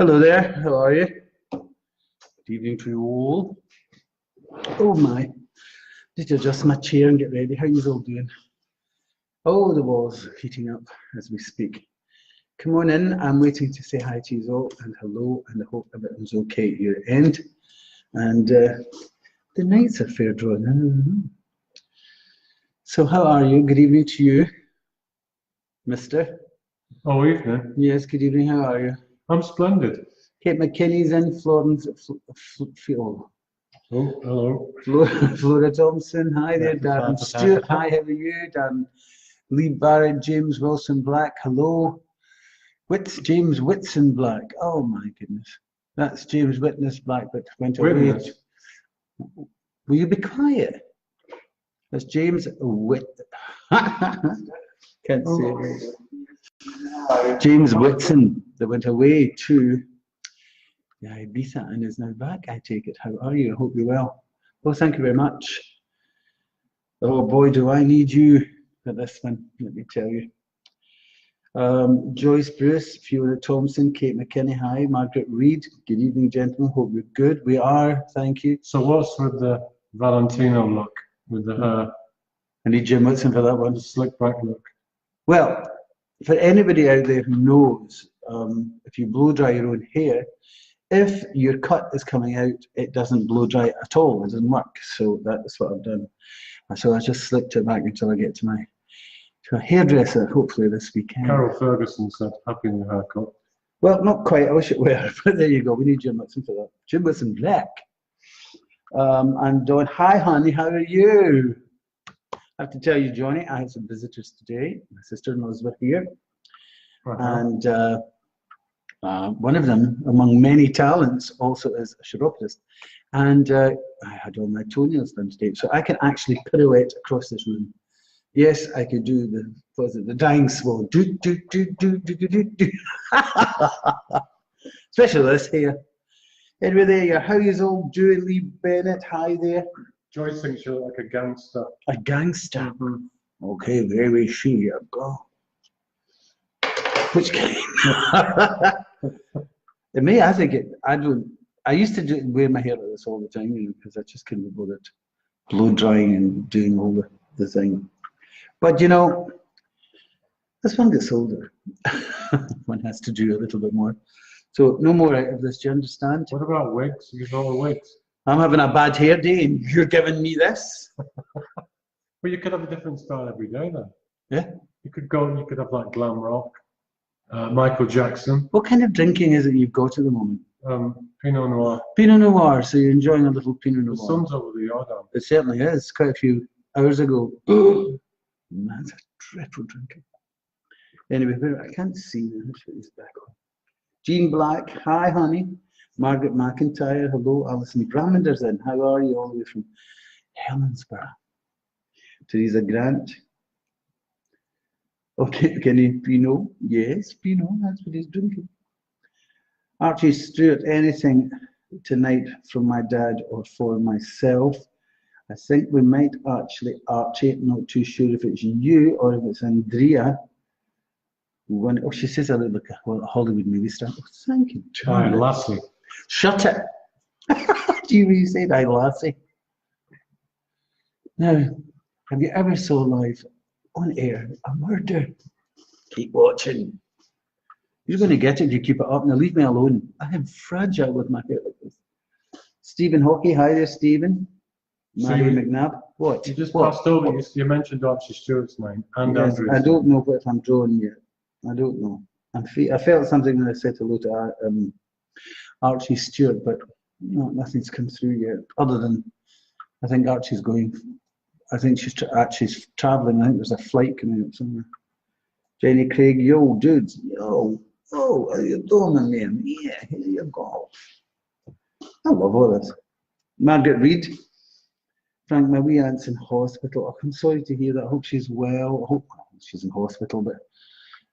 Hello there, how are you? Good evening to you all. Oh my, need to adjust my chair and get ready. How are you all doing? Oh, the wall's heating up as we speak. Come on in, I'm waiting to say hi to you all and hello, and I hope everything's okay at your end. And the nights are fair drawing in. So how are you? Good evening to you, mister. Oh, evening. Yes, good evening, how are you? I'm splendid. Kate McKinney's in, Florence, Oh, hello. Flora Thompson, hi there, Yeah, Darren Stewart, hi, how are you? Darren Lee Barrett, James Wilson Black, hello. James Whitson Black, oh my goodness. That's James Witness Black, but went away. Witness. Will you be quiet? That's James Can't say it. James Whitson that went away to Ibiza and is now back, I take it. How are you? I hope you're well. Well, thank you very much. Oh boy, do I need you for this one, let me tell you. Joyce Bruce, Fiona Thompson, Kate McKinney, hi. Margaret Reed, good evening, gentlemen. Hope you're good. We are, thank you. So what's with the Valentino look, with the hair? I need Jim Whitson for that one. The slick back look. Well, for anybody out there who knows, if you blow dry your own hair, if your cut is coming out, it doesn't blow dry at all. It doesn't work. So that's what I've done. So I just slicked it back until I get to a hairdresser, hopefully this weekend. Carol Ferguson said, happy in the haircut. Well, not quite. I wish it were, but there you go. We need Jim Whitson for that. Jim Whitson Black. And Dawn, hi, honey. How are you? I have to tell you, Johnny, I had some visitors today. My sister-in-laws were here. And one of them, among many talents, also is a chiropodist. And I had all my toenails done today. So I can actually pirouette across this room. Yes, I could do the dying swan. Do, do, do, do, do, do, do, do. Especially this here. Anyway, there you are. How is old Julie Bennett? Hi there. Joyce thinks you look like a gangster. A gangster? Okay, there we see you go. Which game? In me, I think I used to wear my hair like this all the time, because I just couldn't be bothered blow drying and doing all the thing. But as one gets older, one has to do a little bit more. So no more out of this, do you understand? What about wigs? You use all the wigs. I'm having a bad hair day and you're giving me this? Well, you could have a different style every day then. Yeah? You could go and you could have like glam rock, Michael Jackson. What kind of drinking is it you've got at the moment? Pinot Noir. Pinot Noir, so you're enjoying a little Pinot Noir. The sun's over the Jordan. It certainly is, quite a few hours ago. That's a dreadful drinking. Anyway, I can't see now. Let's put this back on. Jean Black, hi honey. Margaret McIntyre, hello. Alison Bramander's in. How are you? All the way from Helensburgh. Teresa Grant. Okay, Kenny Pinot. Yes, Pinot, that's what he's drinking. Archie Stewart, anything tonight from my dad or for myself? I think we might actually, Archie, not too sure if it's you or if it's Andrea. Oh, she says I look like a Hollywood movie star. Oh, thank you. Hi, Lassie. Shut it. Do you really say that, Lassie? Now, have you ever saw live on air a murder? Keep watching. You're going to get it if you keep it up. Now leave me alone. I am fragile with my hair like this. Stephen Hockey, hi there, Stephen. Mary McNabb. What? You just passed over. You mentioned Archie Stewart's name and yes, Andrew's. I don't know if I'm drawn yet. I don't know. I felt something when I said hello to Archie Stewart, but no, nothing's come through yet. Other than I think Archie's going. I think Archie's traveling. I think there's a flight coming up somewhere. Jenny Craig, yo, dudes, yo, oh, how you doing, man? Yeah, here you go. I love all this. Margaret Reed. Frank, my wee aunt's in hospital. Oh, I'm sorry to hear that. I hope she's well. I hope she's in hospital, but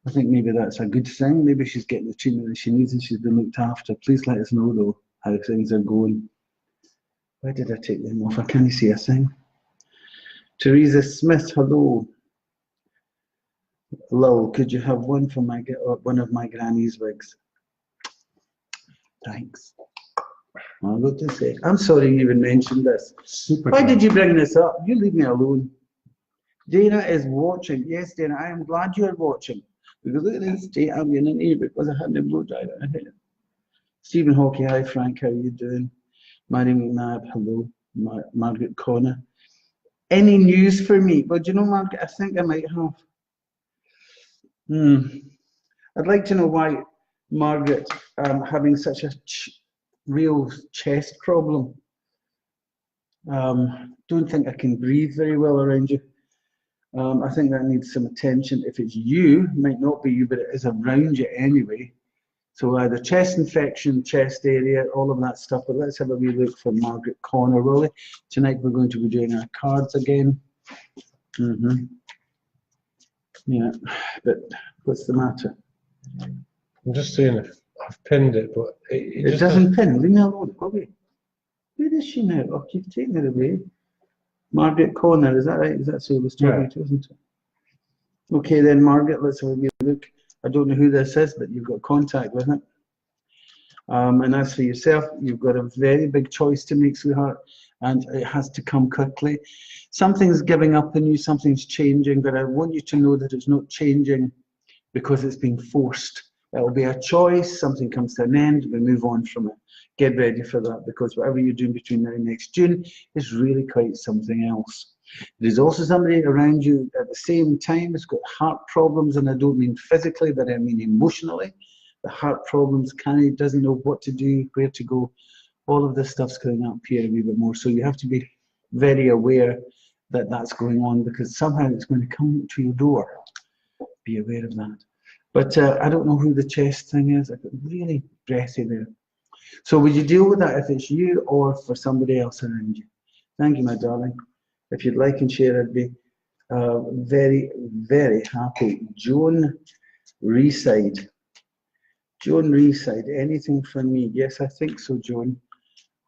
I think maybe that's a good thing. Maybe she's getting the treatment that she needs and she's been looked after. Please let us know, though, how things are going. Why did I take them off? I can't see a thing. Teresa Smith, hello. Hello, could you have one for one of my granny's wigs? Thanks. I've got to say, I'm sorry you even mentioned this. Super. Why did you bring this up? You leave me alone. Dana is watching. Yes, Dana, I am glad you're watching. Because look at this state I'm in here because I had a blow dry on my head. Stephen Hawkey, hi Frank, how are you doing? Mary McNabb, hello. Margaret Connor. Any news for me? Well, do you know, Margaret, I think I might have. I'd like to know why Margaret having such a real chest problem. Don't think I can breathe very well around you. I think that needs some attention. If it's you, it might not be you, but it is around you anyway. So either chest infection, chest area, all of that stuff. But let's have a wee look for Margaret Connor, will we? Tonight we're going to be doing our cards again. Yeah, but what's the matter? I'm just seeing if I've pinned it, but it It just doesn't pin. Leave me alone, Bobby. Where is she now? Oh, you've taken it away. Margaret Connor, is that right? Is that so? It was talking to, isn't it? Okay, then, Margaret, let's have a wee look. I don't know who this is, but you've got contact with it. And as for yourself, you've got a very big choice to make, sweetheart, and it has to come quickly. Something's giving up in you, something's changing, but I want you to know that it's not changing because it's being forced. It will be a choice, something comes to an end, we move on from it. Get ready for that, because whatever you're doing between now and next June is really quite something else. There's also somebody around you at the same time who's got heart problems, and I don't mean physically, but I mean emotionally. The heart problems, doesn't know what to do, where to go. All of this stuff's coming up here a wee bit more. So you have to be very aware that that's going on, because somehow it's going to come to your door. Be aware of that. But I don't know who the chest thing is. I got really breathy there. So would you deal with that if it's you or for somebody else around you? Thank you, my darling. If you'd like and share, I'd be very, very happy. Joan Reside. Joan Reside, anything from me? Yes, I think so, Joan.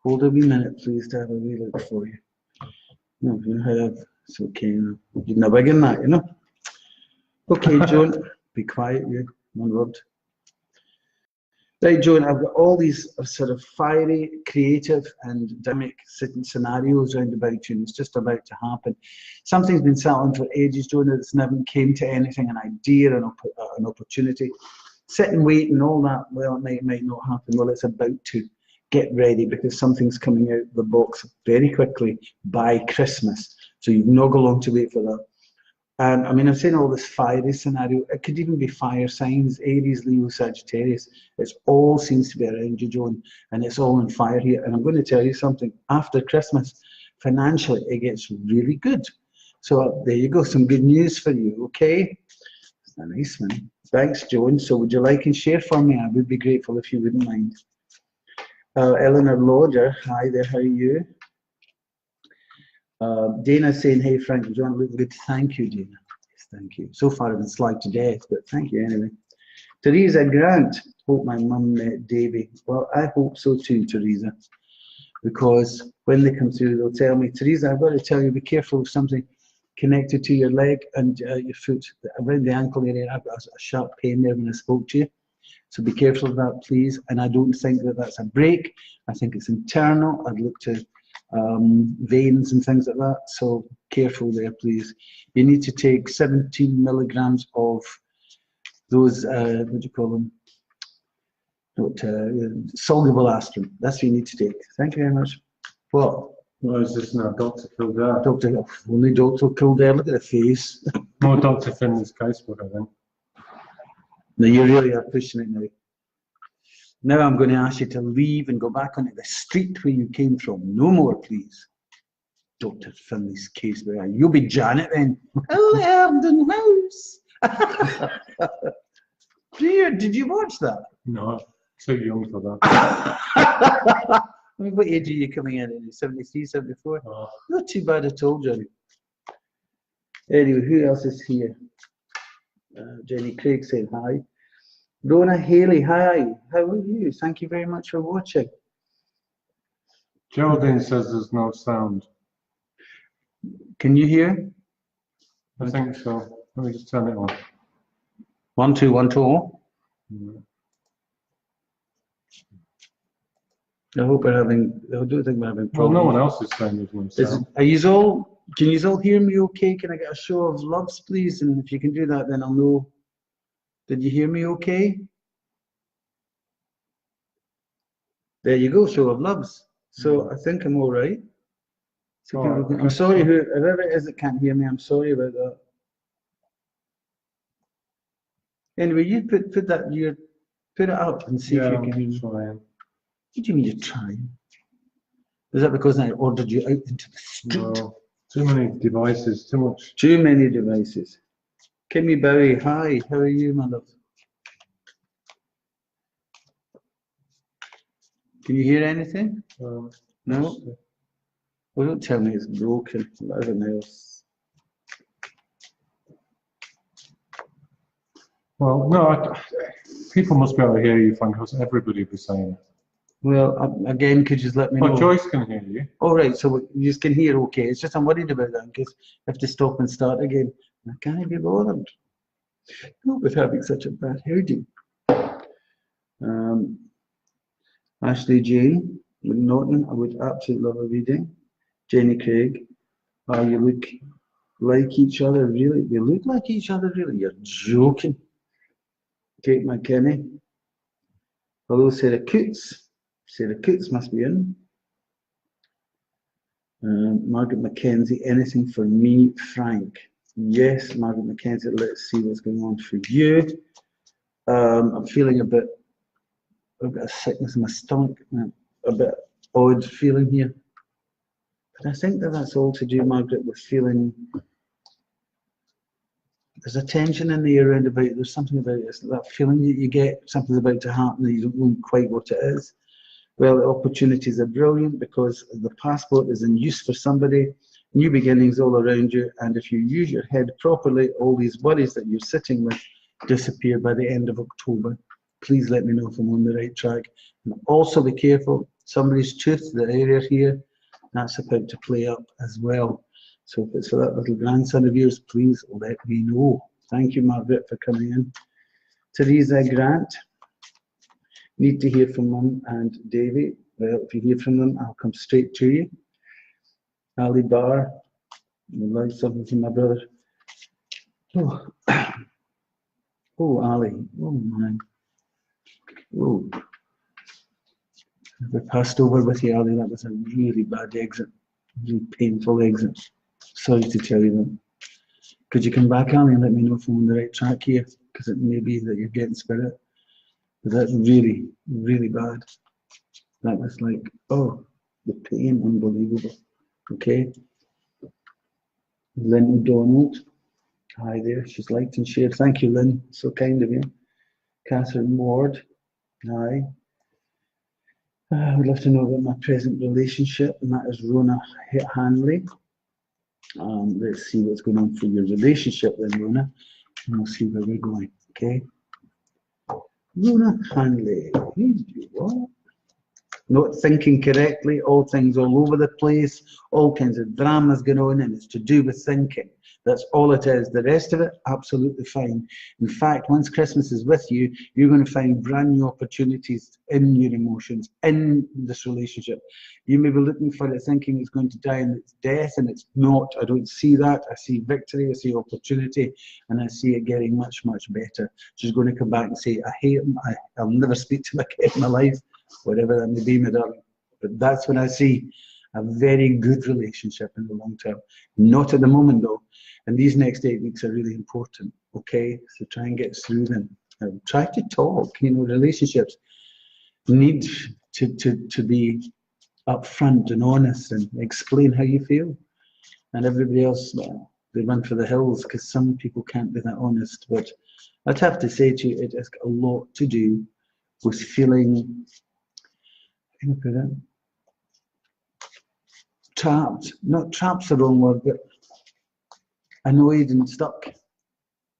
Hold a wee minute, please, to have a wee look for you. No, you know, it's okay. You know, big in that, you know. Okay, Joan, be quiet, you, one word. Right, Joan, I've got all these sort of fiery, creative, and dynamic scenarios round about you, and it's just about to happen. Something's been sat on for ages, Joan, that's never came to anything, an idea, an opportunity. Sit and wait and all that, well, it might not happen. Well, it's about to. Get ready, because something's coming out of the box very quickly by Christmas. So you've not got long to wait for that. I mean, I'm saying all this fiery scenario. It could even be fire signs, Aries, Leo, Sagittarius. It all seems to be around you, Joan, and it's all on fire here. And I'm going to tell you something. After Christmas, financially, it gets really good. So there you go, some good news for you, okay? It's a nice one. Thanks, Joan. So would you like and share for me? I would be grateful if you wouldn't mind. Eleanor Lauder, hi there, how are you? Dana saying, hey Frank and John, look good. Thank you, Dana. Yes, thank you. So far I've been slagged to death, but thank you anyway. Teresa Grant, hope my mum met Davy. Well, I hope so too, Teresa, because when they come through, they'll tell me, Teresa, I've got to tell you, be careful of something connected to your leg and your foot, around the ankle area. I've got a sharp pain there when I spoke to you. So be careful of that, please. And I don't think that that's a break. I think it's internal. I'd look to veins and things like that. So careful there, please. You need to take 17 milligrams of those, what do you call them? Soluble aspirin. That's what you need to take. Thank you very much. What? Well, is this now Dr. Kildare? Only Dr. Kildare. Look at the face. No, Dr. Finley's casebook, I think. No, you really are pushing it now. Now I'm going to ask you to leave and go back onto the street where you came from. No more, please. Dr. Finley's case. You'll be Janet then. Oh, Hamden House. Dear, did you watch that? No, too young for that. I mean, what age are you coming in? 73, 74? Oh. Not too bad at all, Johnny. Anyway, who else is here? Jenny Craig saying hi. Rona Haley, hi. How are you? Thank you very much for watching. Geraldine says there's no sound. Can you hear? I think so. Let me just turn it on. 1 2 1 2. I hope we're having, I don't think we're having Well, no problems. one else is saying as themselves. Are you all, can you all hear me okay? Can I get a show of loves, please? And if you can do that, then I'll know. Did you hear me okay? There you go, show of loves. So I think I'm all right. So All right, I'm okay. sorry, whoever it is that can't hear me, I'm sorry about that. Anyway, you put that, you put it up and see if Yeah, you I'm can. trying. What do you mean you're trying? Is that because I ordered you out into the street? No, too many devices, too much. Too many devices. Kimmy Bowie, hi, how are you, my love? Can you hear anything? No? Well, don't tell me it's broken, everything else. Well, no, people must be able to hear you, Frank, because everybody was saying it. Well, again, could you just let me know? Oh, Joyce can hear you. All right, so you just can hear okay. It's just I'm worried about that because I have to stop and start again. I can't be bothered. Not with having such a bad hairdo. Ashley Jane Norton, I would absolutely love a reading. Jenny Craig, you look like each other, really? You look like each other, really? You're joking. Kate McKinney. Hello, Sarah Coots. Sarah Coots must be in. Margaret Mackenzie, anything for me, Frank? Yes, Margaret Mackenzie, let's see what's going on for you. I'm feeling I've got a sickness in my stomach, a bit odd feeling here. But I think that's all to do, Margaret, with feeling, there's a tension in the air around about, there's something about it, that feeling that you get, something's about to happen and you don't know quite what it is. Well, the opportunities are brilliant because the passport is in use for somebody, new beginnings all around you, and if you use your head properly, all these worries that you're sitting with disappear by the end of October. Please let me know if I'm on the right track. And also be careful, somebody's tooth, the area here, that's about to play up as well. So if it's for that little grandson of yours, please let me know. Thank you, Margaret, for coming in. Teresa Grant. Need to hear from Mum and Davy. Well, if you hear from them, I'll come straight to you. Ali Bar, would like something from my brother. Oh, oh Ali, oh man. Oh, we passed over with you, Ali. That was a really bad exit, really painful exit. Sorry to tell you that. Could you come back, Ali, and let me know if I'm on the right track here? Because it may be that you're getting spirit. But that's really, really bad. That was like, oh, the pain, unbelievable. Okay. Lynn O'Donnell. Hi there. She's liked and shared. Thank you, Lynn. So kind of you. Catherine Ward. Hi. I would love to know about my present relationship, and that is Rona Hanley. Let's see what's going on for your relationship then, Rona, and we'll see where we're going. Okay. Rona Hanley. What? Not thinking correctly, all things all over the place, all kinds of dramas going on, and it's to do with thinking. That's all it is. The rest of it, absolutely fine. In fact, once Christmas is with you, you're going to find brand new opportunities in your emotions, in this relationship. You may be looking for it, thinking it's going to die in its death, and it's not. I don't see that. I see victory, I see opportunity, and I see it getting much, much better. She's going to come back and say, I hate him, I'll never speak to him again in my life, whatever that may be, my darling. But that's when I see a very good relationship in the long term. Not at the moment, though. And these next 8 weeks are really important, okay? So try and get through them. Try to talk. Relationships need to be upfront and honest and explain how you feel. And everybody else, well, they run for the hills because some people can't be that honest. But I'd have to say to you, it has got a lot to do with feeling, how can I put it? Trapped. Not trapped's the wrong word, but annoyed and stuck.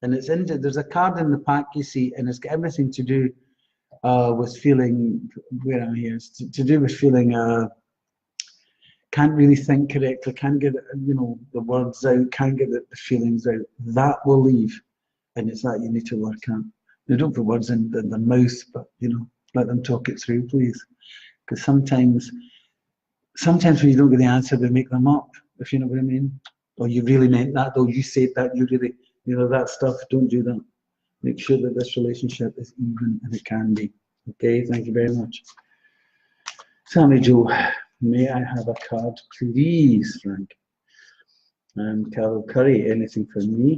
And it's into, there's a card in the pack you see, and it's got everything to do with feeling, where am I here? It's to do with feeling, can't really think correctly, can't get, the words out, can't get the feelings out. That will leave, and it's that you need to work on. Now, don't put words in their mouth, but, let them talk it through, please. Because sometimes when you don't get the answer, they make them up, if you know what I mean. Or you really meant that, or you said that, you really, that stuff, don't do that. Make sure that this relationship is even, and it can be. Okay, thank you very much. Sammy Joe, may I have a card, please, Frank? And Carol Curry, anything for me?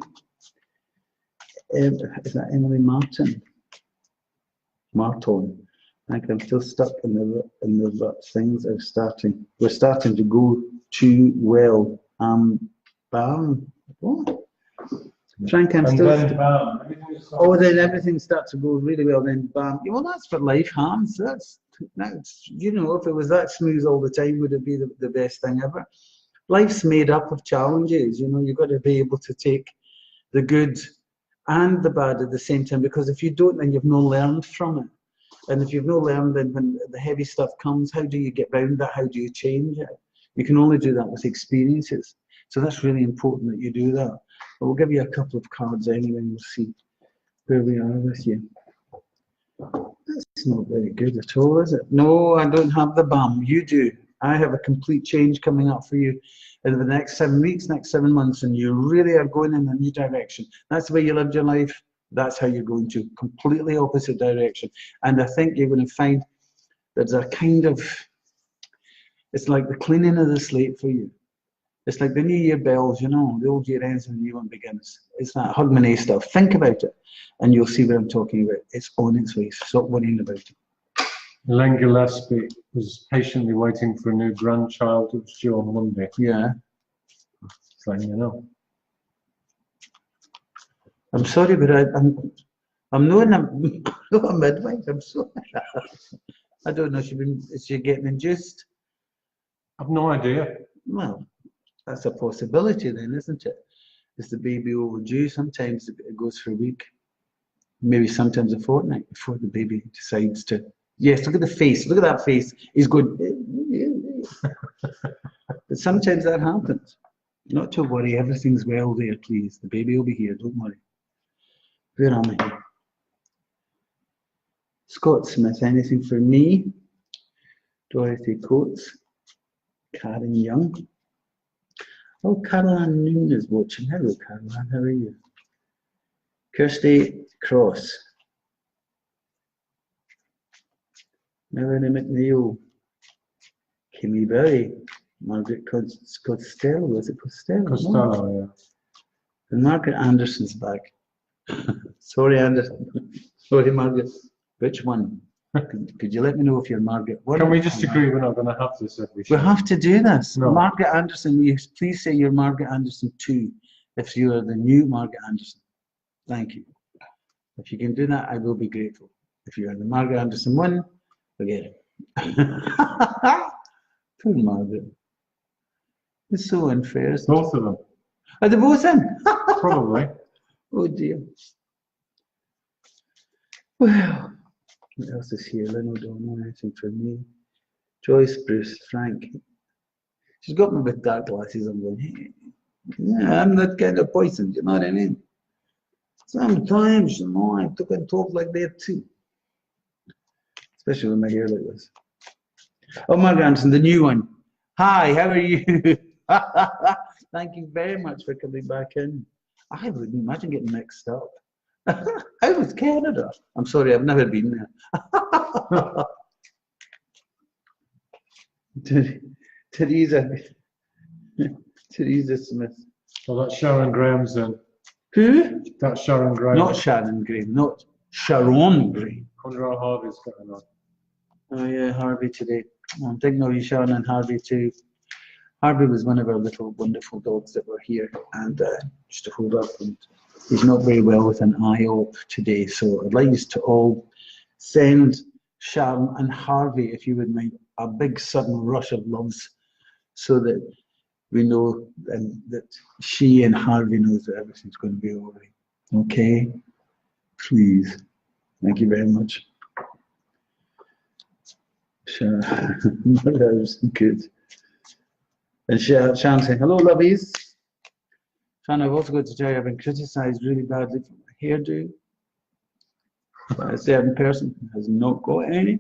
Is that Emily Martin? Marton. I think I'm still stuck in the things of starting. We're starting to go too well. Bam. What? Frank, I'm still. Oh, then everything starts to go really well. Then bam. Well, that's for life, Hans. That's if it was that smooth all the time, would it be the best thing ever? Life's made up of challenges. You've got to be able to take the good and the bad at the same time, because if you don't, then you've not learned from it. And if you've not learned, then when the heavy stuff comes, how do you get around that? How do you change it? You can only do that with experiences. So that's really important that you do that. But we'll give you a couple of cards anyway, and we'll see where we are with you. That's not very good at all, is it? No, I don't have the BAM. You do. I have a complete change coming up for you in the next 7 weeks, next 7 months, and you really are going in a new direction. That's the way you lived your life. That's how you're going to. Completely opposite direction. And I think you're going to find there's a kind of, it's like the cleaning of the slate for you. It's like the New Year bells, the old year ends and the new one begins. It's that Hogmanay stuff. Think about it, and you'll see what I'm talking about. It's on its way. Stop worrying about it. Len Gillespie was patiently waiting for a new grandchild. It was due on Monday. Yeah. Just letting you know. I'm sorry, but I'm not a midwife. I'm sorry. I don't know. Is she getting induced? I've no idea. Well, that's a possibility then, isn't it? Is the baby overdue? Sometimes it goes for a week, maybe sometimes a fortnight before the baby decides to. Yes, look at the face. Look at that face. He's good. But sometimes that happens. Not to worry. Everything's well there, please. The baby will be here. Don't worry. Where am I? Scott Smith, anything for me? Dorothy Coates. Karen Young. Oh, Caroline Noon is watching. Hello, Caroline. How are you? Kirsty Cross. Melanie McNeil. Kimmy Berry. Margaret Costello. Was it Costello? Costello, yeah. And Margaret Anderson's back. Sorry, Anderson. Sorry, Margaret. Which one? Could you let me know if you're Margaret? Can we just agree we're not going to have this every show? We have to do this. No. Margaret Anderson, will you please say you're Margaret Anderson 2 if you are the new Margaret Anderson. Thank you. If you can do that, I will be grateful. If you are the Margaret Anderson 1, forget it. Poor Margaret. It's so unfair. Both of them. Are they both in? Probably. Oh dear. Well, what else is here? Lynn O'Donnell, anything for me? Joyce, Bruce, Frank. She's got me with dark glasses. I'm going, hey, yeah, I'm that kind of person, you know what I mean? Sometimes, I can talk like that too. Especially with my hair like this. Oh, Margaret Anderson, the new one. Hi, how are you? Thank you very much for coming back in. I wouldn't imagine getting mixed up. How was Canada? I'm sorry, I've never been there. Teresa Smith. Well, that's Sharon Graham's in. Who? That's Sharon Graham. Not Sharon Graham, not Sharon Graham. Wonder how Harvey's going on. Oh yeah, Harvey today. I'm thinking of you, Sharon, and Harvey too. Harvey was one of our little wonderful dogs that were here, and just to hold up, and he's not very well with an eye op today, so I'd like you to all send Sharon and Harvey, if you would mind, a big sudden rush of loves, so that we know and that she and Harvey knows that everything's going to be all right. Okay? Please. Thank you very much. Sure. That was good. And Sharon saying, hello, lovies. Sharon, I've also got to tell you, I've been criticised really badly for my hairdo by a certain person who has not got any.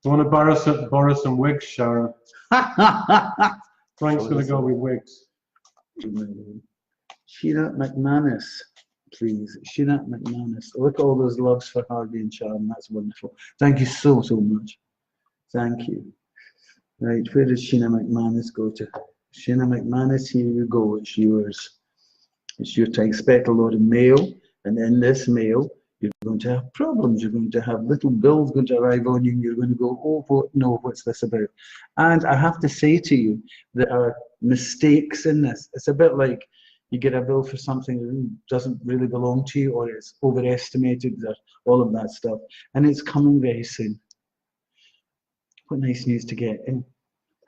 Do you want to borrow some wigs, Sharon? Frank's going to go with wigs. Sheena McManus, please. Sheena McManus. Look at all those loves for Harvey and Sharon. That's wonderful. Thank you so, so much. Thank you. Right, where does Sheena McManus go to? Sheena McManus, here you go. It's yours. It's your time. Expect a lot of mail, and in this mail, you're going to have problems. You're going to have little bills going to arrive on you, and you're going to go, oh, no, what's this about? And I have to say to you, there are mistakes in this. It's a bit like you get a bill for something that doesn't really belong to you, or it's overestimated, or all of that stuff. And it's coming very soon. What nice news to get.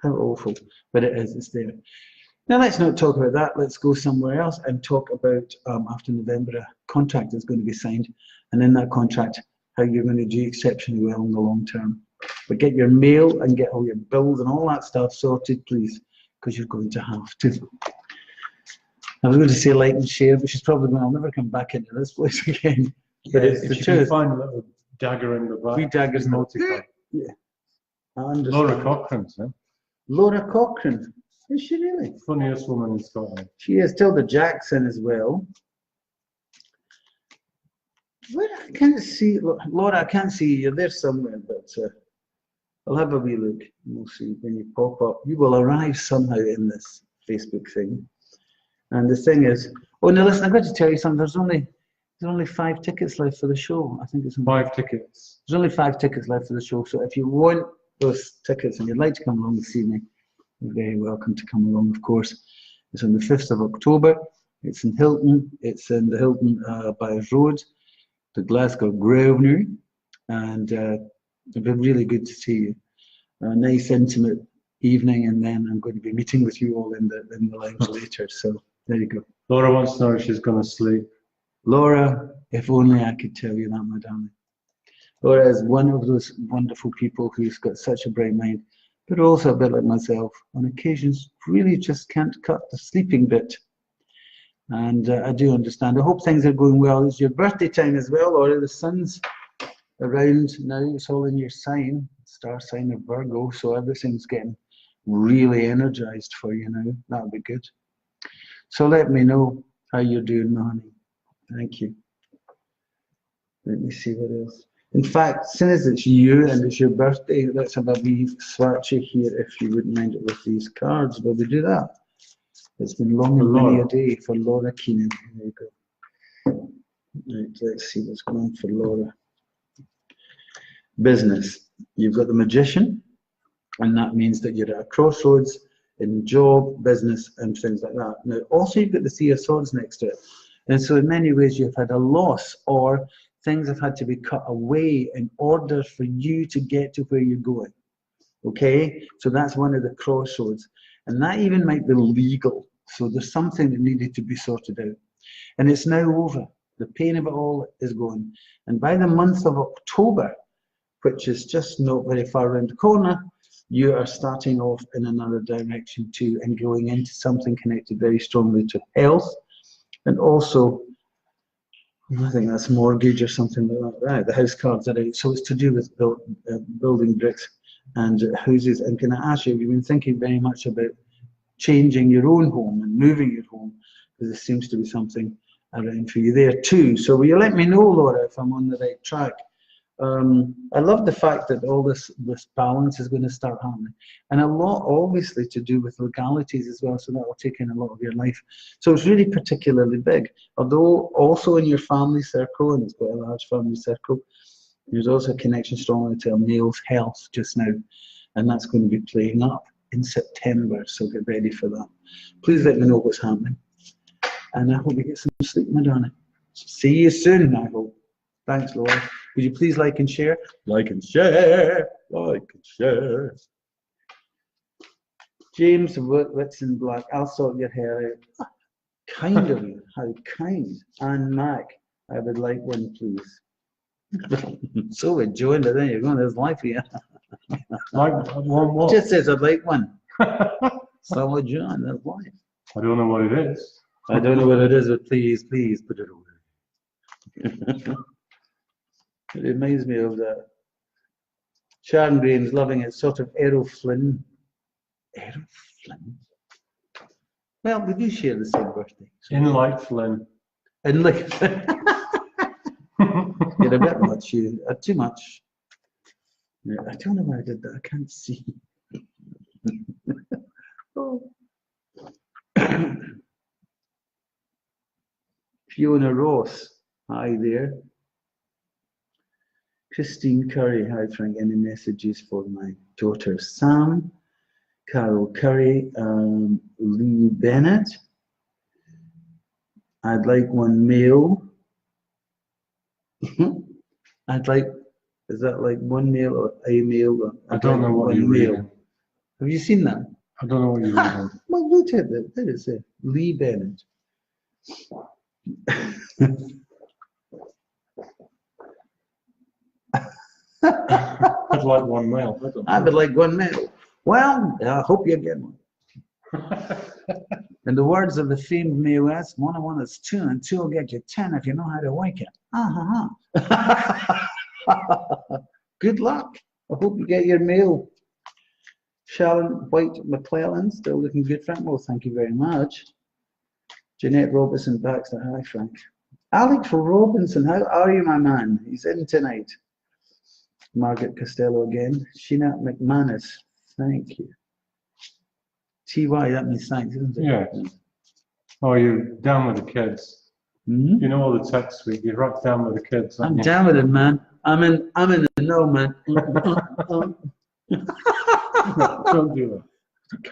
How awful. But it is, it's there. Now let's not talk about that. Let's go somewhere else and talk about, after November, a contract is going to be signed. And in that contract, how you're going to do exceptionally well in the long term. But get your mail and get all your bills and all that stuff sorted, please, because you're going to have to. I was going to say like and share, but she's probably going, I'll never come back into this place again. But Yeah, it's the if you truth. can find a little dagger in the back. 3 daggers in multiplied. Yeah. I understand. Laura Cochrane's, huh? Laura Cochrane. Is she really? Funniest woman in Scotland. She is. Tilda Jackson as well. Where I can't see, Laura, I can't see you. You're there somewhere, but I'll have a wee look. We'll see when you pop up. You will arrive somehow in this Facebook thing. And the thing is, oh no, listen, I've got to tell you something. There's only 5 tickets left for the show. I think it's 5 tickets. There's only 5 tickets left for the show. So if you want those tickets and you'd like to come along and see me, you're very welcome to come along, of course. It's on the 5th of October. It's in Hilton. It's in the Hilton by Road, the Glasgow Grosvenor. And it'll be really good to see you. A nice, intimate evening, and then I'm going to be meeting with you all in the lounge later. So there you go. Laura wants to know if she's going to sleep. Laura, if only I could tell you that, my darling. Laura is one of those wonderful people who's got such a bright mind, but also a bit like myself, on occasions really just can't cut the sleeping bit. And I do understand. I hope things are going well. It's your birthday time as well, Laura. The sun's around now. It's all in your sign, star sign of Virgo, so everything's getting really energized for you now. That'll be good. So let me know how you're doing, my honey. Thank you. Let me see what else. In fact, since it's you and it's your birthday, let's have a wee swatchy here, if you wouldn't mind it, with these cards. Will we do that? It's been long and many a day for Laura Keenan. There you go. Right, let's see what's going on for Laura. Business. You've got the Magician, and that means that you're at a crossroads in job, business, and things like that. Now, also you've got the 3 of Swords next to it. And so in many ways you've had a loss, or things have had to be cut away in order for you to get to where you're going. Okay? So that's one of the crossroads. And that even might be legal. So there's something that needed to be sorted out. And it's now over. The pain of it all is gone. And by the month of October, which is just not very far around the corner, you are starting off in another direction too, and going into something connected very strongly to health. And also, I think that's mortgage or something like that. Right, the house cards are out. So it's to do with building bricks and houses. And can I ask you, have you been thinking very much about changing your own home and moving your home? Because there seems to be something around for you there too. So will you let me know, Laura, if I'm on the right track? I love the fact that all this balance is going to start happening, and a lot obviously to do with legalities as well, so that will take in a lot of your life. So it's really particularly big, although also in your family circle, and it's quite a large family circle, there's also a connection strongly to a male's health just now, and that's going to be playing up in September, so get ready for that. Please let me know what's happening, and I hope you get some sleep, my darling. See you soon, I hope. Thanks, Laura. Would you please like and share? Like and share. Like and share. James Whitson Black, I'll sort your hair out. Kind of you. How kind. Anne Mac, I would like one, please. So enjoying it. There you go. There's life here. Like one what? Just says I'd like one. So John, that's life. I don't know what it is. I don't know what it is, but please put it away. It reminds me of that Sharon Graham's loving it, sort of Errol Flynn. Errol Flynn? Well, we do share the same birthday. So In like Flynn. and look, you're a bit much, you too much. Yeah, I don't know why I did that, I can't see. Oh. Fiona Ross, hi there. Christine Curry, hi Frank, any messages for my daughter Sam? Carol Curry, Lee Bennett. I'd like one male. I'd like, is that like one male or a male? Or I don't know what you're reading. Have you seen that? I don't know what you're reading. Well, look at that. There it is. Lee Bennett. I'd like one male. I would like one male. Well, I hope you get one. In the words of the famed Mae West, 1 and 1 is 2, and 2 will get you 10 if you know how to work it. Good luck. I hope you get your mail. Sharon White McClellan, still looking good, Frank. Well, thank you very much. Jeanette Robinson Baxter, hi, Frank. Alex Robinson, how are you, my man? He's in tonight. Margaret Costello again. Sheena McManus, thank you. TY, that means thanks, isn't it? Yeah. Oh, you're down with the kids. Mm-hmm. You know all the text week. You're right down with the kids. I'm down with it, man. I'm in the know, man. Don't do that.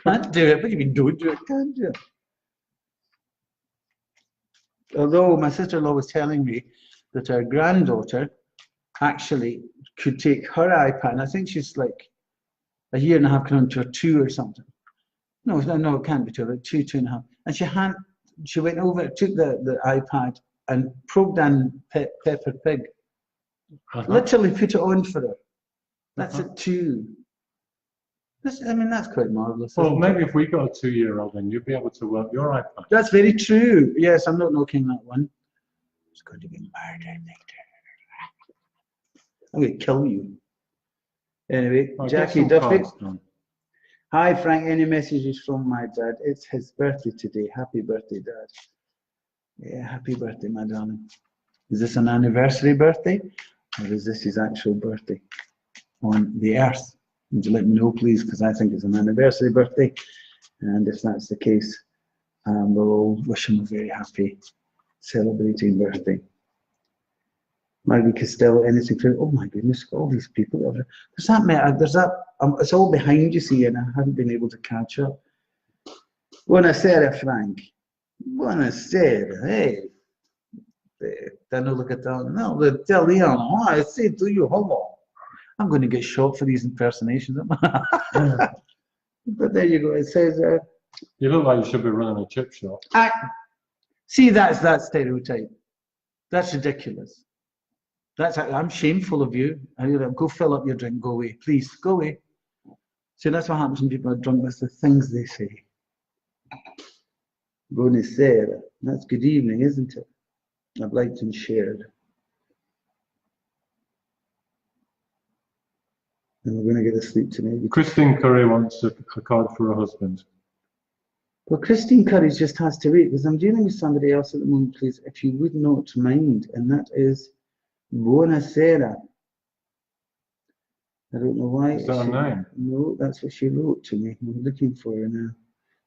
Can't do it, but you mean don't do it, can't do it. Although my sister-in-law was telling me that her granddaughter actually could take her iPad, and I think she's like a year and a half coming to a 2 or something. No, it can't be 2, like 2.5. And she went over, took the iPad and programmed Peppa Pig. Literally put it on for her. That's at 2. That's quite marvellous. Well, maybe if we got a 2-year-old, then you'd be able to work your iPad. That's very true. Yes, I'm not knocking that one. It's going to be murdered later. I'm going to kill you. Anyway, Jackie Duffy. Hi, Frank. Any messages from my dad? It's his birthday today. Happy birthday, Dad. Yeah, happy birthday, my darling. Is this an anniversary birthday? Or is this his actual birthday on the earth? Would you let me know, please? Because I think it's an anniversary birthday. And if that's the case, we'll all wish him a very happy celebrating birthday. Margaret Costello, anything for, oh my goodness, all these people. There's that, it's all behind you, see, and I haven't been able to catch up. Buonasera, Frank. Buonasera, hey. Don't look at that. No, the Italiano, I say to you, hello. I'm going to get shot for these impersonations. But there you go, it says... you look like you should be running a chip shop. See, that's that stereotype. That's ridiculous. I'm shameful of you. Go fill up your drink, go away. Please, go away. See, that's what happens when people are drunk. That's the things they say. Buonasera. That's good evening, isn't it? I've liked and shared. And we're going to get to sleep tonight. Christine Curry wants a card for her husband. Well, Christine Curry just has to wait because I'm dealing with somebody else at the moment, please, if you would not mind. And that is Buonasera. I don't know why. Is that a name? No, that's what she wrote to me. I'm looking for her now.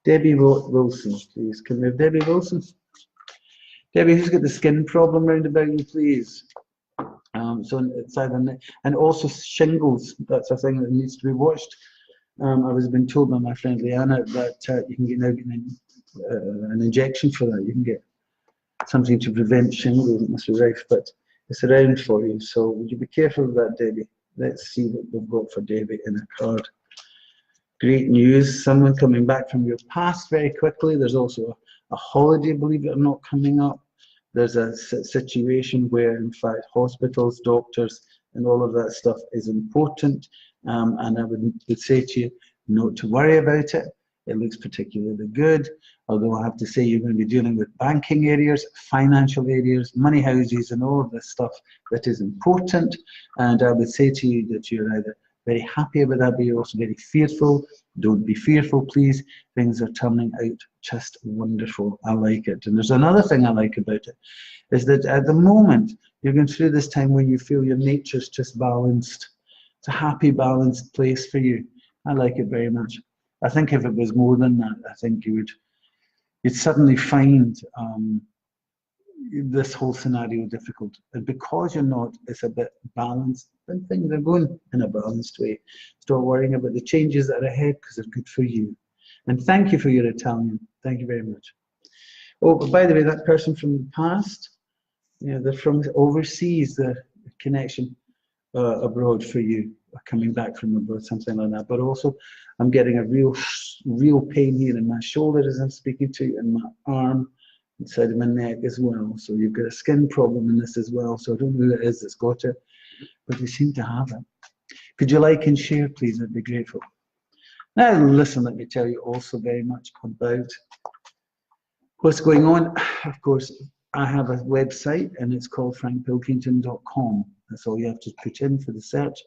Debbie Wilson, please. Can we have Debbie Wilson? Debbie, who's got the skin problem round about you, please? So it's either, and also shingles. That's a thing that needs to be watched. I was being told by my friend Leanna that you can get an injection for that. You can get something to prevent shingles. It must be rife, but it's around for you. So would you be careful of that, Debbie? Let's see what we've got for Debbie in a card. Great news, someone coming back from your past very quickly. There's also a holiday, believe it or not, coming up. There's a situation where, in fact, hospitals, doctors, and all of that stuff is important. And I would say to you, not to worry about it. It looks particularly good. Although I have to say, you're going to be dealing with banking areas, financial areas, money houses, and all of this stuff that is important. And I would say to you that you're either very happy about that, but you're also very fearful. Don't be fearful, please. Things are turning out just wonderful. I like it. And there's another thing I like about it, is that at the moment, you're going through this time when you feel your nature's just balanced. It's a happy, balanced place for you. I like it very much. I think if it was more than that, I think you'd suddenly find this whole scenario difficult. And because you're not, it's a bit balanced, and things are going in a balanced way. Stop worrying about the changes that are ahead, because they're good for you. And thank you for your Italian. Thank you very much. Oh, but by the way, that person from the past, they're from overseas, the connection abroad for you, coming back from abroad, something like that. But also, I'm getting a real pain here in my shoulder as I'm speaking to you, and my arm, inside of my neck as well. So you've got a skin problem in this as well. So I don't know who it is that's got it, but you seem to have it. Could you like and share, please? I'd be grateful. Now, listen, let me tell you also very much about what's going on. Of course, I have a website, and it's called frankpilkington.com. That's all you have to put in for the search,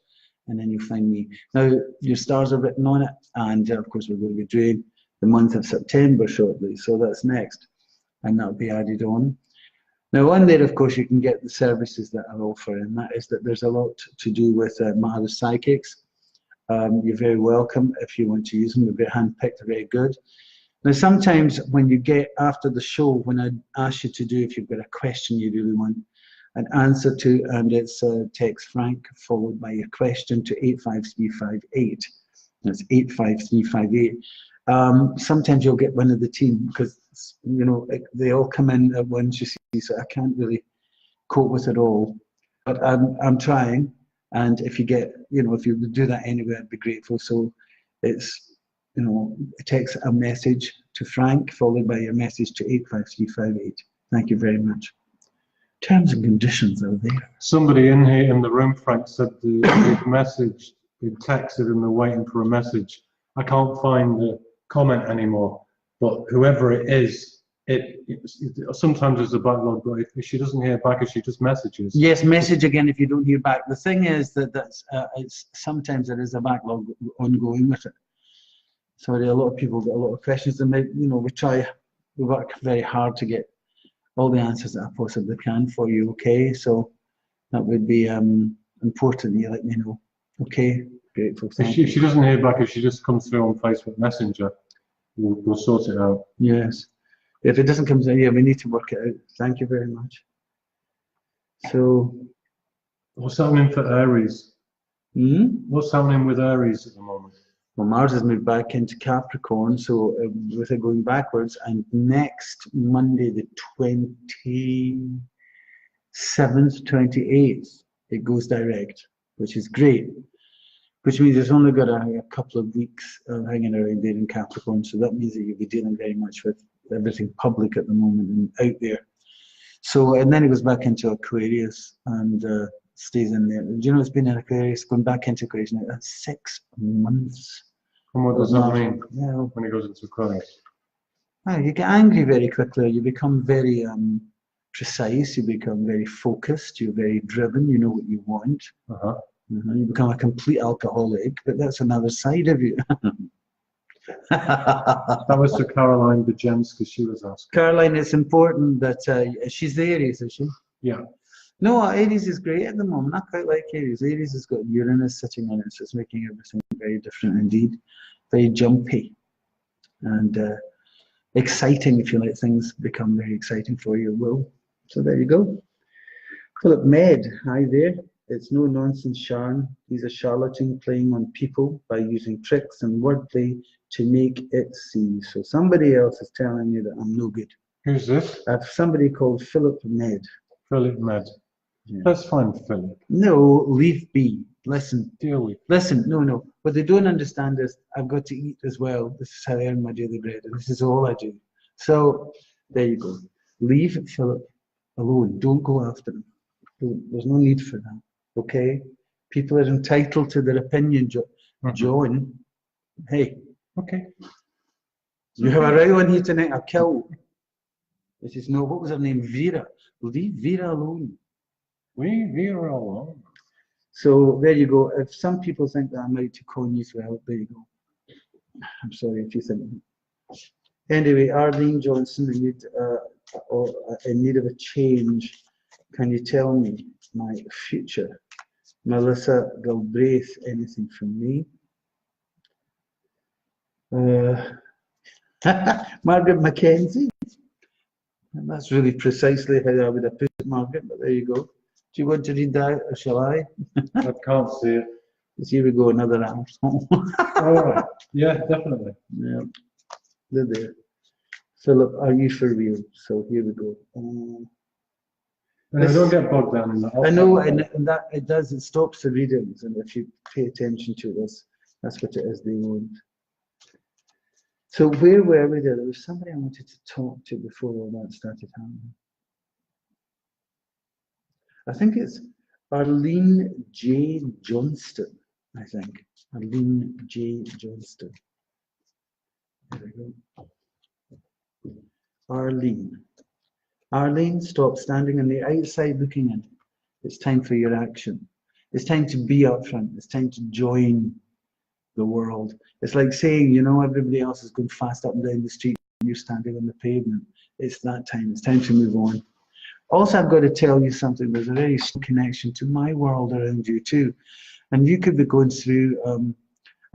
and then you'll find me. Now, your stars are written on it, and of course, we're going to be doing the month of September shortly, so that's next, and that'll be added on. Now, on there, of course, you can get the services that I offer, and that is that there's a lot to do with my other psychics. You're very welcome if you want to use them. They're very handpicked, they're very good. Now, sometimes when you get after the show, when I ask you to do, if you've got a question you really want an answer to, and it's text Frank followed by your question to 85358. That's 85358. Sometimes you'll get one of the team, because they all come in at once, you see, so I can't really cope with it all. But I'm trying, and if you get, if you would do that anyway, I'd be grateful. So it's, it takes a message to Frank followed by your message to 85358. Thank you very much. Terms and conditions are there. Somebody in here in the room, Frank, said the message, been texted and they're waiting for a message. I can't find the comment anymore, but whoever it is, sometimes there's a backlog, but if she doesn't hear back, if she just messages. Yes, message again if you don't hear back. The thing is that sometimes there is a backlog ongoing with it. Sorry, a lot of people get a lot of questions, and we work very hard to get all the answers that I possibly can for you, okay? So that would be important that you let me know, okay? Grateful. If she doesn't hear back, if she just comes through on Facebook Messenger, we'll sort it out. Yes. If it doesn't come through, yeah, we need to work it out. Thank you very much. So. What's happening for Aries? What's happening with Aries at the moment? Well, Mars has moved back into Capricorn, so with it going backwards, and next Monday, the 27th, 28th, it goes direct, which is great, which means it's only got a couple of weeks hanging around there in Capricorn, so that means that you'll be dealing very much with everything public at the moment and out there. So, and then it goes back into Aquarius and stays in there. Do you know it's been in Aquarius, going back into Aquarius now? That's 6 months. And what does that mean when it goes into Aquarius? You get angry very quickly. You become very precise. You become very focused. You're very driven. You know what you want. You become a complete alcoholic, but that's another side of you. That was to Caroline Bajensky, she was asking. Caroline, it's important that she's the Aries, is she? Yeah. No, Aries is great at the moment. I quite like Aries. Aries has got Uranus sitting on it, so it's making everything very different indeed. Very jumpy and exciting, if you let things become very exciting for you, will. So there you go. Philip Med, hi there. It's no nonsense, Sharon. He's a charlatan playing on people by using tricks and wordplay to make it seem. So somebody else is telling you that I'm no good. Who's this? Somebody called Philip Med. Philip Med. Yeah. Let's find Philip. No, leave be. Listen. Deal with. Listen, no. What they don't understand is I've got to eat as well. This is how I earn my daily bread, and this is all I do. So there you go. Leave Philip alone. Don't go after him. There's no need for that. Okay? People are entitled to their opinion, John. Hey. Okay. You have a right one here tonight. I'll kill. This is no. What was her name? Vera. Leave Vera alone. Leave Vera alone. So there you go. If some people think that I'm out to con you as well, there you go. I'm sorry if you think. Anyway, Arlene Johnson, in need of a change. Can you tell me my future? Melissa Galbraith, anything from me? Margaret Mackenzie. And that's really precisely how I would have put it, Margaret, but there you go. Do you want to read that, or shall I? I can't see it. Here we go, another arsehole. All right. Yeah, definitely. Yeah, there. Philip, are you for real? So here we go. I don't get bogged down in that. I know, and that it does. It stops the readings, and if you pay attention to this, that's what it is they want. So where were we there? There was somebody I wanted to talk to before all that started happening. I think it's Arlene J. Johnston, I think. Arlene J. Johnston. There we go. Arlene. Arlene, stop standing on the outside looking in. It's time for your action. It's time to be up front. It's time to join the world. It's like saying, you know, everybody else is going fast up and down the street and you're standing on the pavement. It's that time. It's time to move on. Also, I've got to tell you something. There's a very strong connection to my world around you too. And you could be going through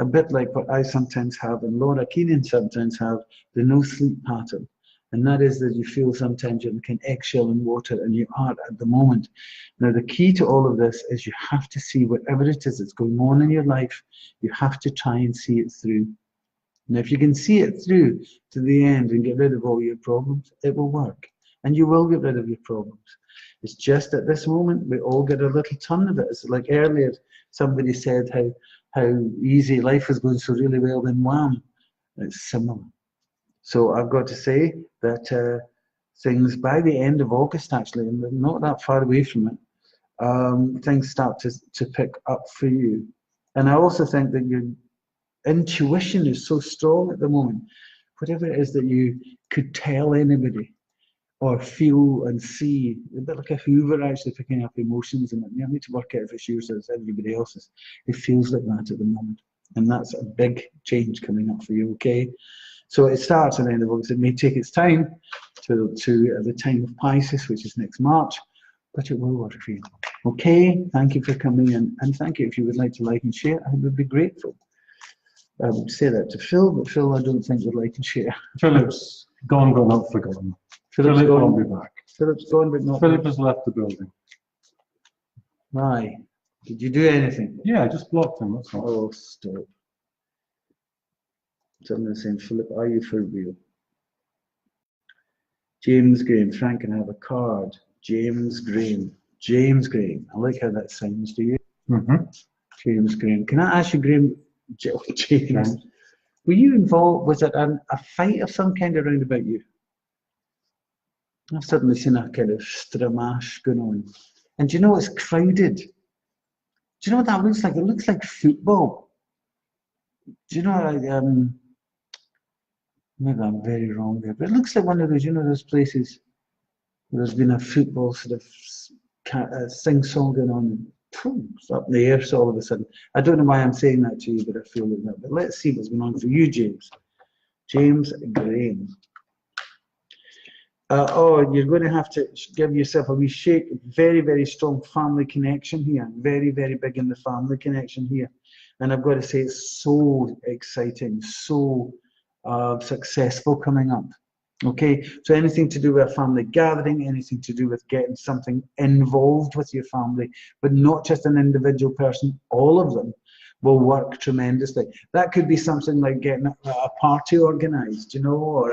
a bit like what I sometimes have and Laura Keenan sometimes have, the no sleep pattern. And that is that you feel sometimes you're like an eggshell in water, and you are at the moment. Now, the key to all of this is you have to see whatever it is that's going on in your life, you have to try and see it through. Now, if you can see it through to the end and get rid of all your problems, it will work. And you will get rid of your problems. It's just at this moment, we all get a little ton of it. It's like earlier, somebody said how easy life was going so really well, then wham, it's similar. So I've got to say that things by the end of August, actually, and we're not that far away from it, things start to pick up for you. And I also think that your intuition is so strong at the moment. Whatever it is that you could tell anybody or feel and see, a bit like a Hoover actually picking up emotions, and you need to work out if it's yours or it's everybody else's. It feels like that at the moment. And that's a big change coming up for you, okay? So it starts at the end of August. It may take its time to the time of Pisces, which is next March, but it will work for you. Okay, thank you for coming in, and thank you. If you would like to like and share, I would be grateful. I would say that to Phil, but Phil, I don't think would like and share. Philip's gone but not forgotten. Philip won't be back. Philip's gone but not. Philip has left the building. Why? Did you do anything? Yeah, I just blocked him, that's all. Oh, stop. So I'm going to say, Philip, are you for real? James Graham, Frank, can I have a card? James Graham. James Graham. I like how that sounds, do you? Mm-hmm. James Graham. Can I ask you, Graham? James. Were you involved? Was it a fight of some kind around about you? I've suddenly seen a kind of stramash going on. And do you know it's crowded? Do you know what that looks like? It looks like football. Do you know, like, maybe I'm very wrong there, but it looks like one of those, you know, those places where there's been a football sort of sing-song going on. It's up in the air, so all of a sudden. I don't know why I'm saying that to you, but I feel like that. But let's see what's going on for you, James. James Graham. Oh, you're going to have to give yourself a wee shake. Very, very strong family connection here. Very, very big in the family connection here. And I've got to say, it's so exciting, so successful coming up. Okay, so anything to do with a family gathering, anything to do with getting something involved with your family, but not just an individual person, all of them will work tremendously. That could be something like getting a party organized, you know, or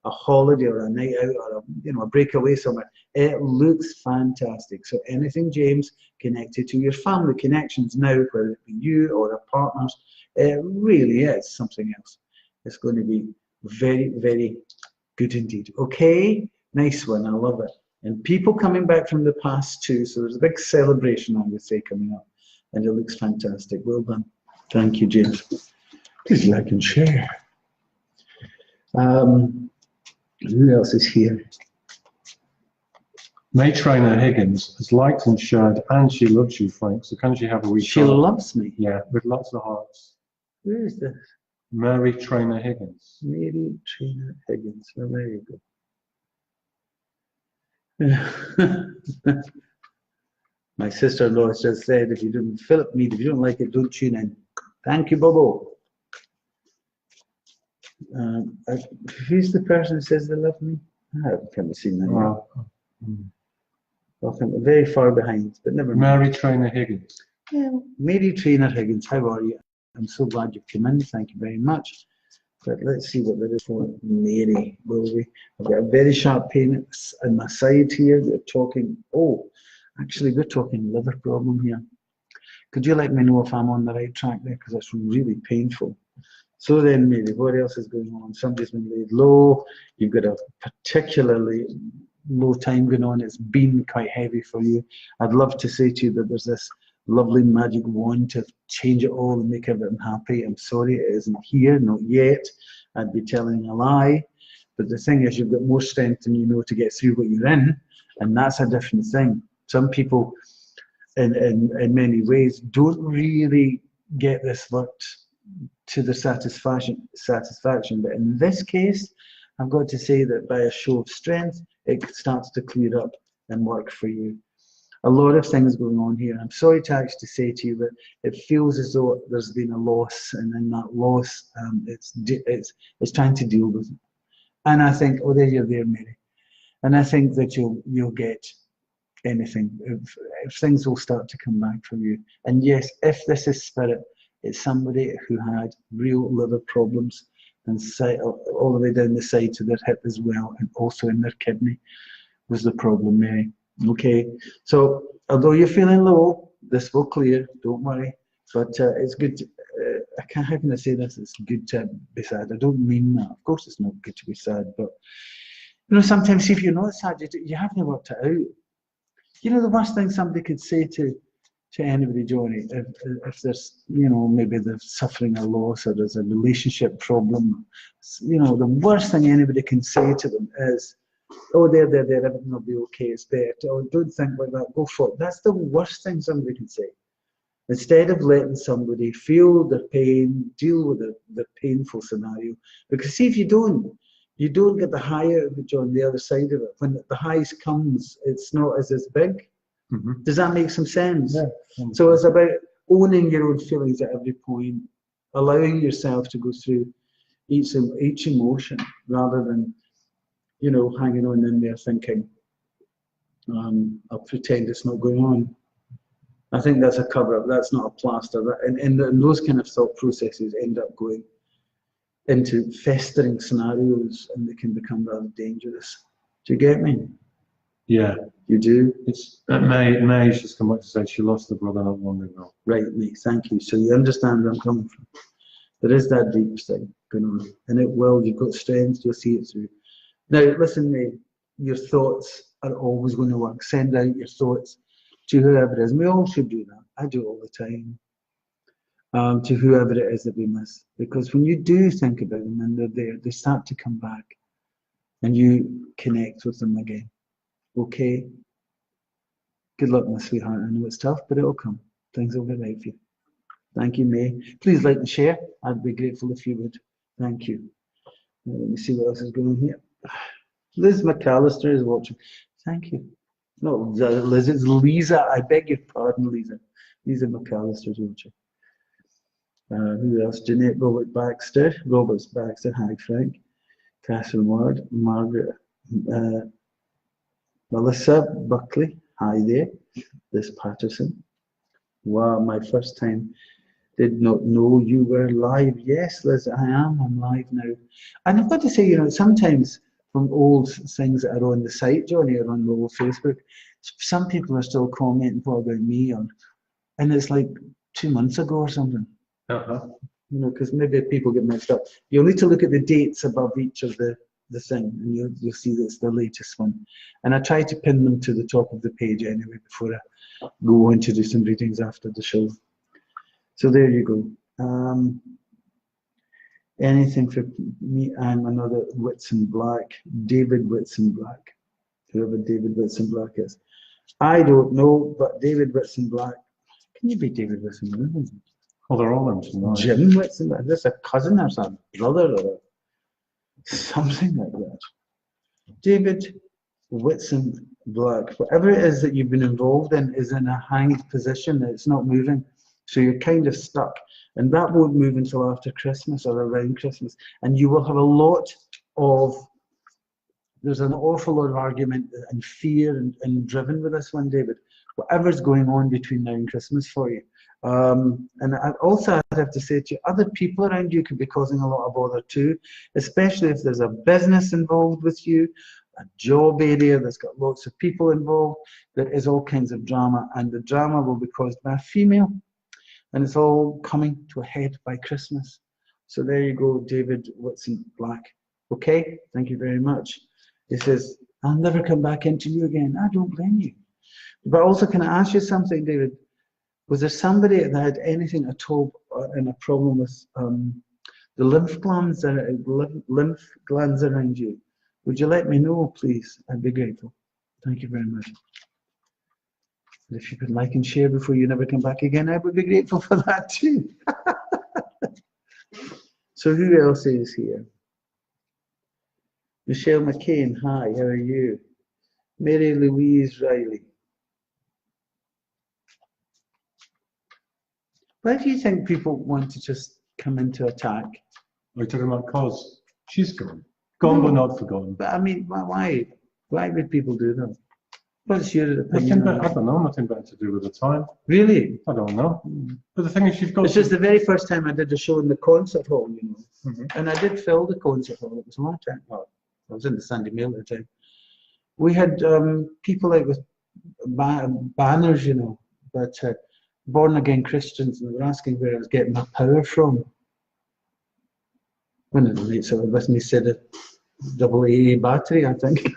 a holiday or a night out or a breakaway somewhere. It looks fantastic. So anything, James, connected to your family connections now, whether it be you or a partners, it really is something else. It's going to be very, very good indeed. Okay, nice one. I love it. And people coming back from the past too. So there's a big celebration, I would say, coming up, and it looks fantastic. Well done. Thank you, James. Please like and share. Who else is here? May Trainer Higgins has liked and shared, and she loves you, Frank. So can she have a wee She heart? loves me. Yeah, with lots of hearts. Where is this? Mary Trainer Higgins. Mary Trainer Higgins. Well, there you go. My sister-in-law has just said, if you don't, Philip Mead, if you don't like it, don't tune in. Thank you, Bobo. Who's the person who says they love me? I haven't seen that yet. Well, I'm very far behind, but never mind. Mary Trainer Higgins. Yeah. Mary Trainer Higgins, how are you? I'm so glad you've come in. Thank you very much. But let's see what there is for Mary, will we? I've got a very sharp pain on my side here. They're talking, oh, actually, we're talking liver problem here. Could you let me know if I'm on the right track there? Because it's really painful. So then, Mary, what else is going on? Somebody's been laid low. You've got a particularly low time going on. It's been quite heavy for you. I'd love to say to you that there's this lovely magic wand to change it all and make everything happy. I'm sorry, it isn't here, not yet. I'd be telling a lie. But the thing is, you've got more strength than you know to get through what you're in, and that's a different thing. Some people, in many ways, don't really get this worked to the satisfaction. But in this case, I've got to say that by a show of strength, it starts to clear up and work for you. A lot of things going on here. I'm sorry to actually say to you that it feels as though there's been a loss, and in that loss, it's trying to deal with it. And I think, oh, there you're there, Mary. And I think that you'll get anything. If things will start to come back from you. And yes, if this is spirit, it's somebody who had real liver problems and all the way down the side to their hip as well, and also in their kidney was the problem, Mary. Okay, so although you're feeling low, this will clear, don't worry. But it's good to, how can I say this? It's good to be sad. I don't mean that. Of course it's not good to be sad, but you know, sometimes if you're not sad, you haven't worked it out. You know, the worst thing somebody could say to anybody, Johnny, if there's, you know, maybe they're suffering a loss or there's a relationship problem, you know, the worst thing anybody can say to them is, oh, there, everything will be okay, it's better. Oh, don't think like that, go for it. That's the worst thing somebody can say. Instead of letting somebody feel their pain, deal with the painful scenario. Because see, if you don't get the high out of it on the other side of it. When the highs comes, it's not as big. Mm-hmm. Does that make some sense? Yeah. So it's about owning your own feelings at every point, allowing yourself to go through each emotion rather than, you know, hanging on in there thinking, I'll pretend it's not going on. I think that's a cover-up. That's not a plaster. And those kind of thought processes end up going into festering scenarios, and they can become rather dangerous. Do you get me? Yeah. You do? It's May's just come up to say she lost her brother not long ago. Right, May, thank you. So you understand where I'm coming from. There is that deep thing going on. And it will, you've got strength, you'll see it through. Now, listen, May, your thoughts are always going to work. Send out your thoughts to whoever it is. We all should do that. I do it all the time. To whoever it is that we miss. Because when you do think about them and they're there, they start to come back and you connect with them again. Okay? Good luck, my sweetheart. I know it's tough, but it'll come. Things will be right for you. Thank you, May. Please like and share. I'd be grateful if you would. Thank you. Let me see what else is going on here. Liz McAllister is watching. Thank you. No, Liz, it's Lisa. I beg your pardon, Lisa. Lisa McAllister is watching. Who else? Jeanette Roberts Baxter. Hi, Frank. Catherine Ward. Margaret. Melissa Buckley. Hi there. Liz Patterson. Wow, my first time. Did not know you were live. Yes, Liz, I am. I'm live now. And I've got to say, you know, sometimes from old things that are on the site, Johnny, or on the old Facebook, some people are still commenting what about me on, and it's like 2 months ago or something. You know, because maybe people get mixed up. You'll need to look at the dates above each of the thing, and you'll see that it's the latest one. And I try to pin them to the top of the page anyway before I go on to do some readings after the show. So there you go. Anything for me? I'm another Whitson Black, David Whitson Black. whoever David Whitson Black is. I don't know, but David Whitson Black, can you be David Whitson Black? Oh, they're all nice. Jim Whitson Black, is this a cousin or some brother or something like that? David Whitson Black, whatever it is that you've been involved in is in a hanged position, it's not moving. So you're kind of stuck. And that won't move until after Christmas or around Christmas. And you will have a lot of, there's an awful lot of argument and fear and driven with this one, David. Whatever's going on between now and Christmas for you. And I'd have to say to you, other people around you could be causing a lot of bother too, especially if there's a business involved with you, a job area that's got lots of people involved. There is all kinds of drama, and the drama will be caused by a female. And it's all coming to a head by Christmas. So there you go, David Whitson Black. Okay, thank you very much. He says, I'll never come back into you again. I don't blame you. But also, can I ask you something, David? Was there somebody that had anything at all in a problem with the lymph glands around you? Would you let me know, please? I'd be grateful. Thank you very much. If you could like and share before you never come back again, I would be grateful for that too. So who else is here? Michelle McCain, hi, how are you? Mary Louise Riley. Why do you think people want to just come into attack? We're talking about cause. She's gone. Gone but not forgotten. But I mean, why? Why would people do that? What's your opinion? opinion? I don't know, nothing better to do with the time. Really? I don't know. But the thing is, you've got. It's just the very first time I did a show in the concert hall, you know. And I did fill the concert hall. It was a long time. Well, I was in the Sunday Mail at the time. We had people like with banners, you know, but born again Christians, and they were asking where I was getting my power from. One of the mates that were with me said a AA battery, I think.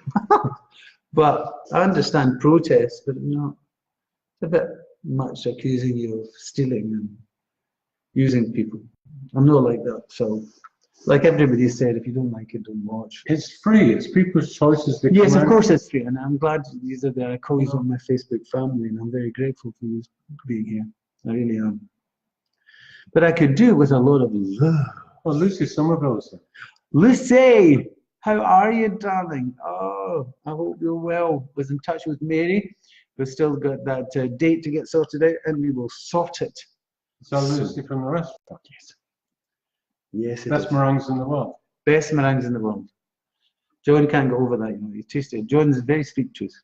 But I understand protests, but not. It's a bit much accusing you of stealing and using people. I'm not like that. So, like everybody said, if you don't like it, don't watch. It's free. It's people's choices. Yes, of course it's free, and I'm glad these are there. I call you on my Facebook family, and I'm very grateful for you being here. I really am. But I could do with a lot of love. Well, Lucy Somerville's here. Lucy! How are you, darling? Oh, I hope you're well. Was in touch with Mary. We've still got that date to get sorted out, and we will sort it. Is that Lucy from the restaurant? Yes. Yes, it Best is. meringues in the world. Best meringues in the world. John can't get over that. You know, he tasted. John's very sweet tooth,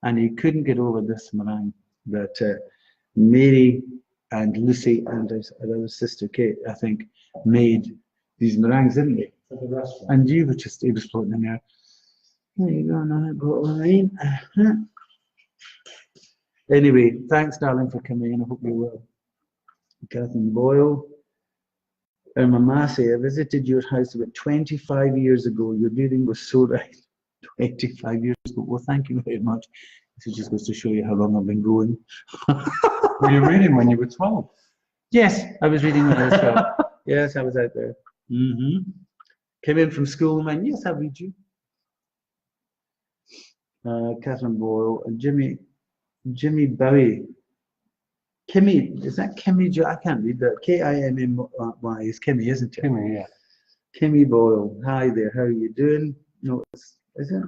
and he couldn't get over this meringue that Mary and Lucy and his other sister Kate, I think, made these meringues, didn't they? And you were just, he was floating in there. There you go, now that bottle of wine. Anyway, thanks, darling, for coming in. I hope you're well. Catherine Boyle. Mamasi, I visited your house about 25 years ago. Your reading was so right. 25 years ago. Well, thank you very much. This just goes to show you how long I've been going. Were you reading when you were 12? Yes, I was reading when I was 12. Yes, I was out there. Came in from school and went, yes, I'll read you. Catherine Boyle and Jimmy Bowie. Kimmy, is that Kimmy? I can't read that. K-I-M-M-Y is Kimmy, isn't it? Kimmy, yeah. Kimmy Boyle. Hi there, how are you doing? No, is it?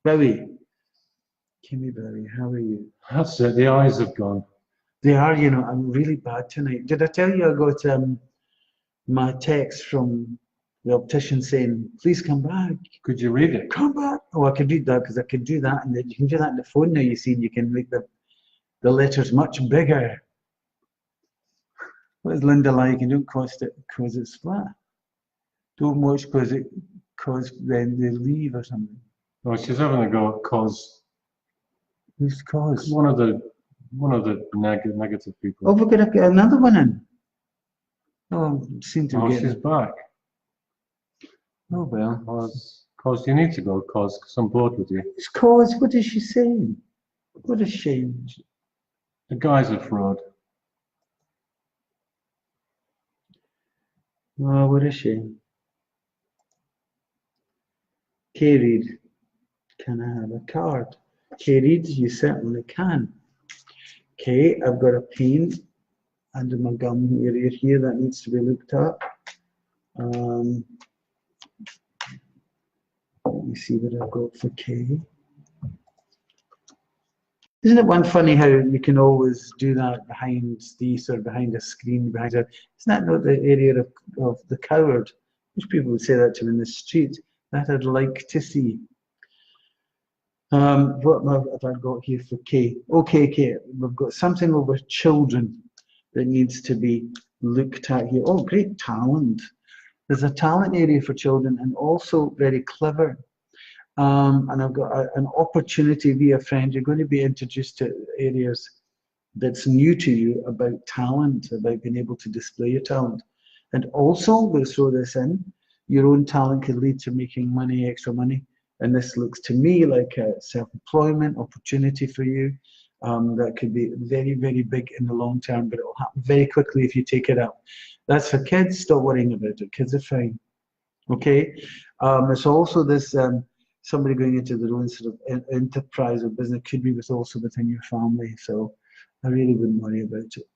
Bowie. Kimmy Bowie, how are you? That's it, the eyes have gone. They are, you know, I'm really bad tonight. Did I tell you I got my text from the optician saying, please come back. Could you read it? Come back. Oh, I could read that because I could do that. And you can do that on the phone now, you see, and you can make the letters much bigger. What is Linda like? And don't cost it because it's flat. Don't watch because then they leave or something. Oh, she's having a go at cause. Who's cause? One of the negative people. Oh, we're going to get another one in. Oh, seem to get she's back. Oh, well. Cause you need to go, cause I'm bored with you. It's cause, what is she saying? What a shame. The guy's a fraud. Oh, what a shame. Kay Reid. Can I have a card? Okay, Reed, you certainly can. Okay, I've got a pain under my gum area here that needs to be looked at. Let me see what I've got for K. Isn't it one funny how you can always do that behind these or behind a screen, behind a, isn't that not the area of the coward? Which people would say that to me in the street, that I'd like to see. What have I got here for K? Okay, K, we've got something over children that needs to be looked at here. Oh, great talent. There's a talent area for children and also very clever. And I've got an opportunity via a friend. You're going to be introduced to areas that's new to you about talent, about being able to display your talent. And also, we'll throw this in, your own talent can lead to making money, extra money. And this looks to me like a self-employment opportunity for you. That could be very, very big in the long term, but it will happen very quickly if you take it up. That's for kids, stop worrying about it. Kids are fine. Okay? It's also this somebody going into their own sort of enterprise or business, could be with also within your family. So I really wouldn't worry about it.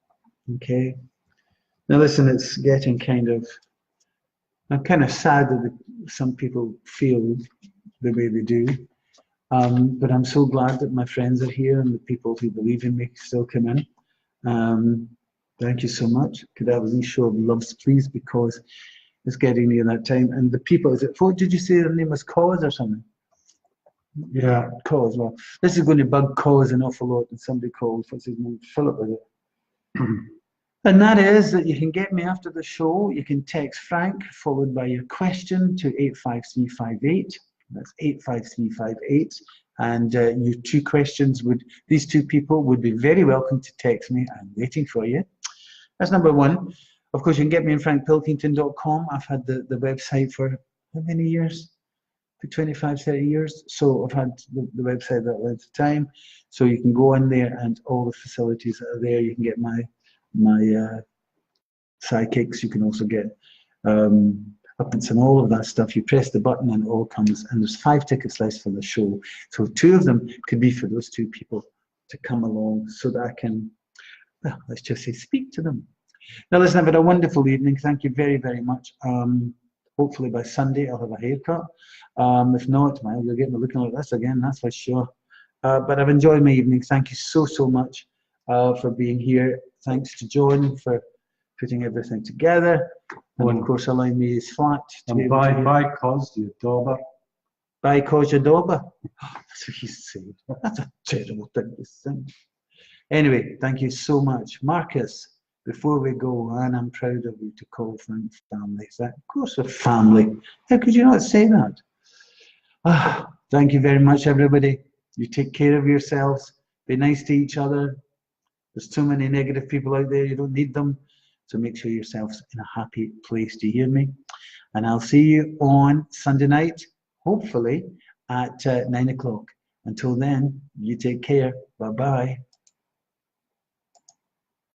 Okay? Now listen, it's getting kind of, I'm kind of sad that some people feel the way they do. But I'm so glad that my friends are here and the people who believe in me still come in. Thank you so much. Could I have a wee show of loves, please, because it's getting near that time. And the people, is it, what did you say their name was, Cause or something? Yeah, Cause. Well, this is going to bug Cause an awful lot. And somebody called, what's his name? Philip, is it? And that is that you can get me after the show. You can text Frank, followed by your question, to 85358. That's 85358. And your two questions would, these two people would be very welcome to text me. I'm waiting for you. That's number one. Of course, you can get me on frankpilkington.com. I've had the website for how many years? For 25, 30 years. So I've had the website that length of time. So you can go in there and all the facilities that are there. You can get my sidekicks. You can also get updates and all of that stuff. You press the button and it all comes. And there's 5 tickets left for the show. So 2 of them could be for those 2 people to come along so that I can, well, let's just say, speak to them. Now listen, I've had a wonderful evening. Thank you very, very much. Hopefully by Sunday I'll have a haircut. If not, well, you'll get me looking like this again, that's for sure. But I've enjoyed my evening. Thank you so, so much for being here. Thanks to John for putting everything together. And of course allowing me his flat. And by cause your daughter. By cause your daughter. That's what he said. That's a terrible thing to say. Anyway, thank you so much. Marcus, before we go, and I'm proud of you to call Frank family. Is that, of course, a family. How could you not say that? Thank you very much, everybody. You take care of yourselves. Be nice to each other. There's too many negative people out there. You don't need them. So make sure yourselves in a happy place. Do you hear me? And I'll see you on Sunday night, hopefully, at 9 o'clock. Until then, you take care. Bye-bye.